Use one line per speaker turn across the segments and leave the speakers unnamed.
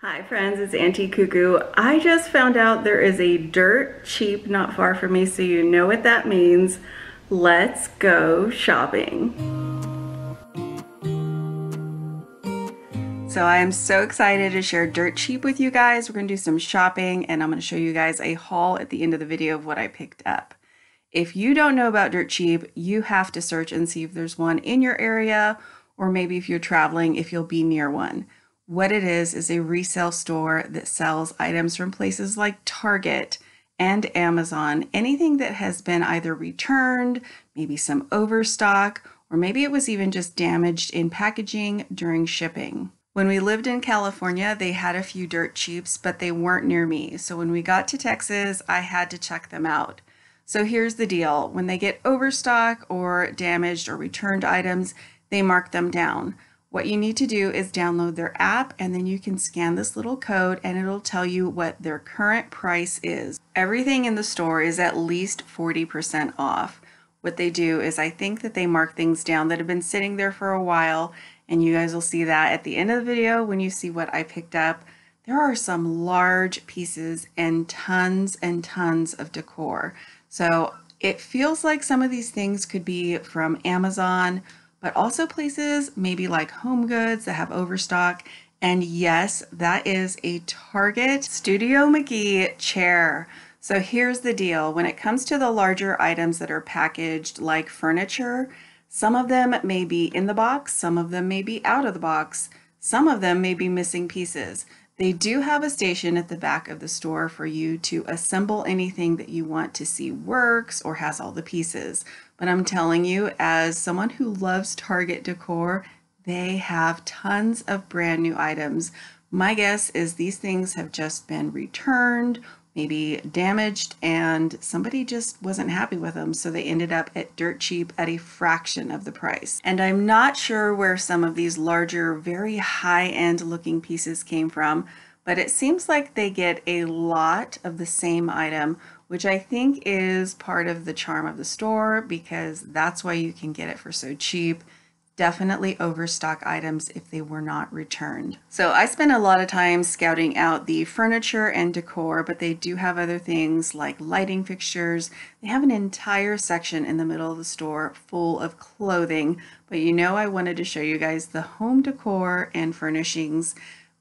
Hi friends, it's Auntie Cuckoo. I just found out there is a dirt cheap not far from me, so you know what that means. Let's go shopping. So I am so excited to share dirt cheap with you guys. We're gonna do some shopping and I'm gonna show you guys a haul at the end of the video of what I picked up. If you don't know about dirt cheap, you have to search and see if there's one in your area, or maybe if you're traveling, if you'll be near one. What it is a resale store that sells items from places like Target and Amazon, anything that has been either returned, maybe some overstock, or maybe it was even just damaged in packaging during shipping. When we lived in California, they had a few dirt cheaps, but they weren't near me. So when we got to Texas, I had to check them out. So here's the deal. When they get overstock or damaged or returned items, they mark them down. What you need to do is download their app and then you can scan this little code and it'll tell you what their current price is. Everything in the store is at least 40% off. What they do is I think that they mark things down that have been sitting there for a while, and you guys will see that at the end of the video when you see what I picked up. There are some large pieces and tons of decor. So it feels like some of these things could be from Amazon, but also places maybe like Home Goods that have overstock. And yes, that is a Target Studio McGee chair. So here's the deal. When it comes to the larger items that are packaged like furniture, some of them may be in the box, some of them may be out of the box, some of them may be missing pieces. They do have a station at the back of the store for you to assemble anything that you want to see works or has all the pieces. But I'm telling you, as someone who loves Target decor, they have tons of brand new items. My guess is these things have just been returned, maybe damaged, and somebody just wasn't happy with them, so they ended up at dirt cheap at a fraction of the price. And I'm not sure where some of these larger, very high-end looking pieces came from, but it seems like they get a lot of the same item, which I think is part of the charm of the store, because that's why you can get it for so cheap. Definitely overstock items if they were not returned. So I spent a lot of time scouting out the furniture and decor, but they do have other things like lighting fixtures. They have an entire section in the middle of the store full of clothing, but you know I wanted to show you guys the home decor and furnishings.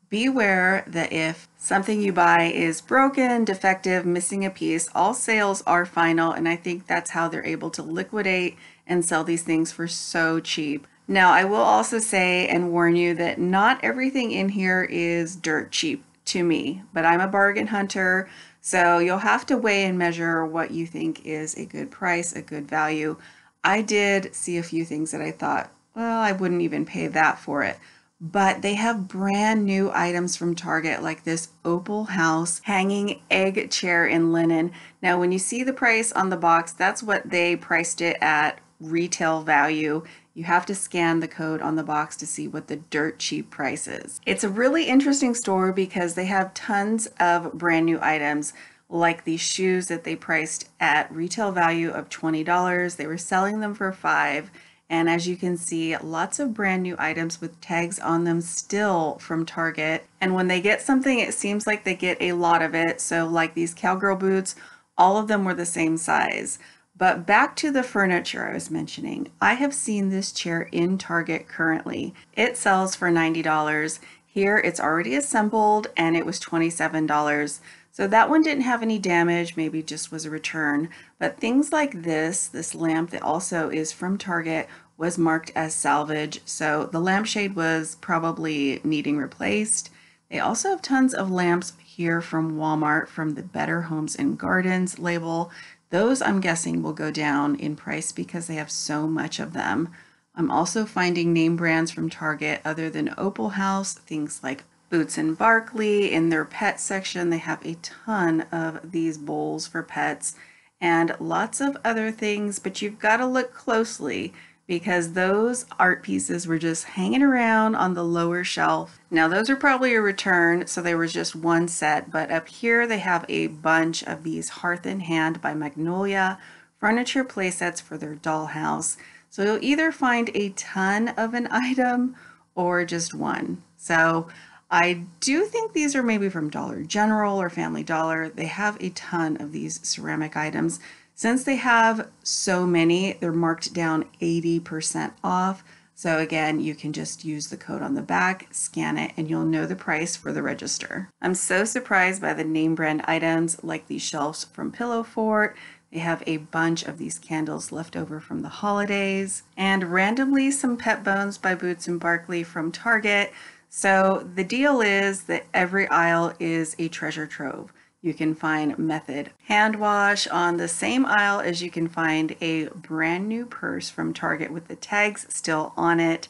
Beware that if something you buy is broken, defective, missing a piece, all sales are final, and I think that's how they're able to liquidate and sell these things for so cheap. Now, I will also say and warn you that not everything in here is dirt cheap to me, but I'm a bargain hunter, so you'll have to weigh and measure what you think is a good price, a good value. I did see a few things that I thought, well, I wouldn't even pay that for it. But they have brand new items from Target, like this opal house hanging egg chair in linen. Now, when you see the price on the box, that's what they priced it at retail value. You have to scan the code on the box to see what the dirt cheap price is. It's a really interesting store because they have tons of brand new items, like these shoes that they priced at retail value of $20. They were selling them for $5. And as you can see, lots of brand new items with tags on them still from Target. And when they get something, it seems like they get a lot of it. So like these cowgirl boots, all of them were the same size. But back to the furniture I was mentioning, I have seen this chair in Target currently. It sells for $90. Here it's already assembled and it was $27. So that one didn't have any damage, maybe just was a return. But things like this lamp that also is from Target was marked as salvage. So the lampshade was probably needing replaced. They also have tons of lamps here from Walmart from the Better Homes and Gardens label. Those I'm guessing will go down in price because they have so much of them. I'm also finding name brands from Target other than Opal House, things like Boots and Barkley. In their pet section, they have a ton of these bowls for pets and lots of other things, but you've got to look closely because those art pieces were just hanging around on the lower shelf. Now those are probably a return, so there was just one set, but up here they have a bunch of these Hearth in Hand by Magnolia furniture play sets for their dollhouse. So you'll either find a ton of an item or just one. So I do think these are maybe from Dollar General or Family Dollar. They have a ton of these ceramic items. Since they have so many, they're marked down 80% off. So again, you can just use the code on the back, scan it, and you'll know the price for the register. I'm so surprised by the name brand items like these shelves from Pillow Fort. They have a bunch of these candles left over from the holidays, and randomly some pet bones by Boots and Barkley from Target. So the deal is that every aisle is a treasure trove. You can find Method hand wash on the same aisle as you can find a brand new purse from Target with the tags still on it.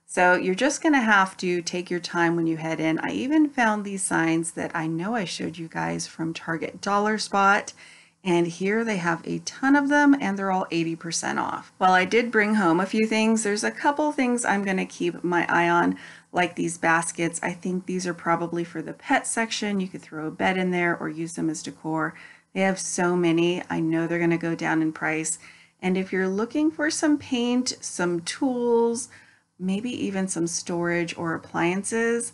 So you're just going to have to take your time when you head in. I even found these signs that I know I showed you guys from Target Dollar Spot. And here they have a ton of them and they're all 80% off. While I did bring home a few things, there's a couple things I'm going to keep my eye on, like these baskets. I think these are probably for the pet section. You could throw a bed in there or use them as decor. They have so many. I know they're going to go down in price. And if you're looking for some paint, some tools, maybe even some storage or appliances,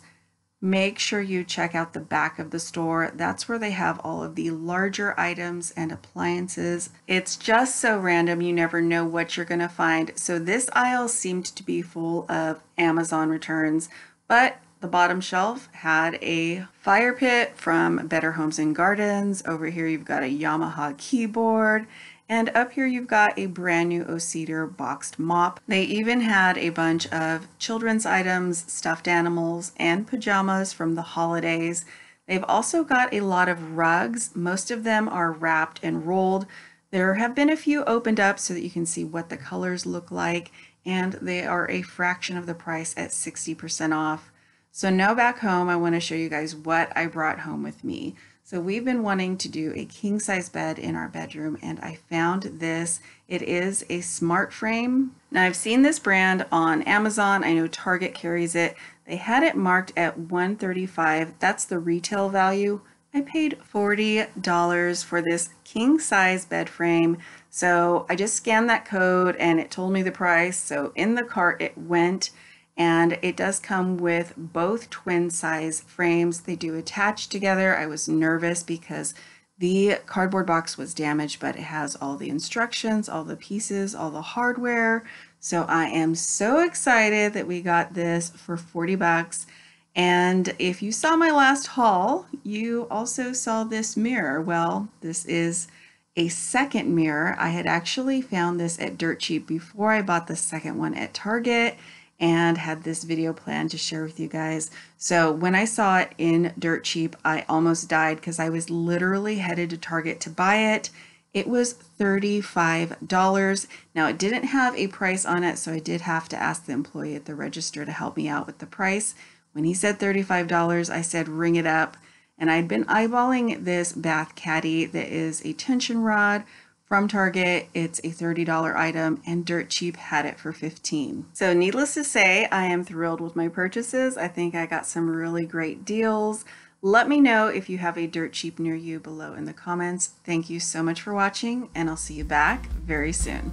make sure you check out the back of the store. That's where they have all of the larger items and appliances. It's just so random, you never know what you're gonna find. So this aisle seemed to be full of Amazon returns, but the bottom shelf had a fire pit from Better Homes and Gardens. Over here you've got a Yamaha keyboard. And up here you've got a brand new O-Cedar boxed mop. They even had a bunch of children's items, stuffed animals, and pajamas from the holidays. They've also got a lot of rugs. Most of them are wrapped and rolled. There have been a few opened up so that you can see what the colors look like, and they are a fraction of the price at 60% off. So now back home, I want to show you guys what I brought home with me. So we've been wanting to do a king size bed in our bedroom, and I found this. It is a smart frame. Now I've seen this brand on Amazon. I know Target carries it. They had it marked at $135. That's the retail value. I paid $40 for this king size bed frame. So I just scanned that code and it told me the price. So in the cart it went. And it does come with both twin size frames. They do attach together. I was nervous because the cardboard box was damaged, but it has all the instructions, all the pieces, all the hardware. So I am so excited that we got this for 40 bucks. And if you saw my last haul, you also saw this mirror. Well, this is a second mirror. I had actually found this at Dirt Cheap before I bought the second one at Target, and had this video planned to share with you guys. So when I saw it in Dirt Cheap, I almost died because I was literally headed to Target to buy it. It was $35. Now it didn't have a price on it, so I did have to ask the employee at the register to help me out with the price. When he said $35, I said ring it up. And I'd been eyeballing this bath caddy that is a tension rod from Target. It's a $30 item and Dirt Cheap had it for $15. So needless to say, I am thrilled with my purchases. I think I got some really great deals. Let me know if you have a Dirt Cheap near you below in the comments. Thank you so much for watching, and I'll see you back very soon.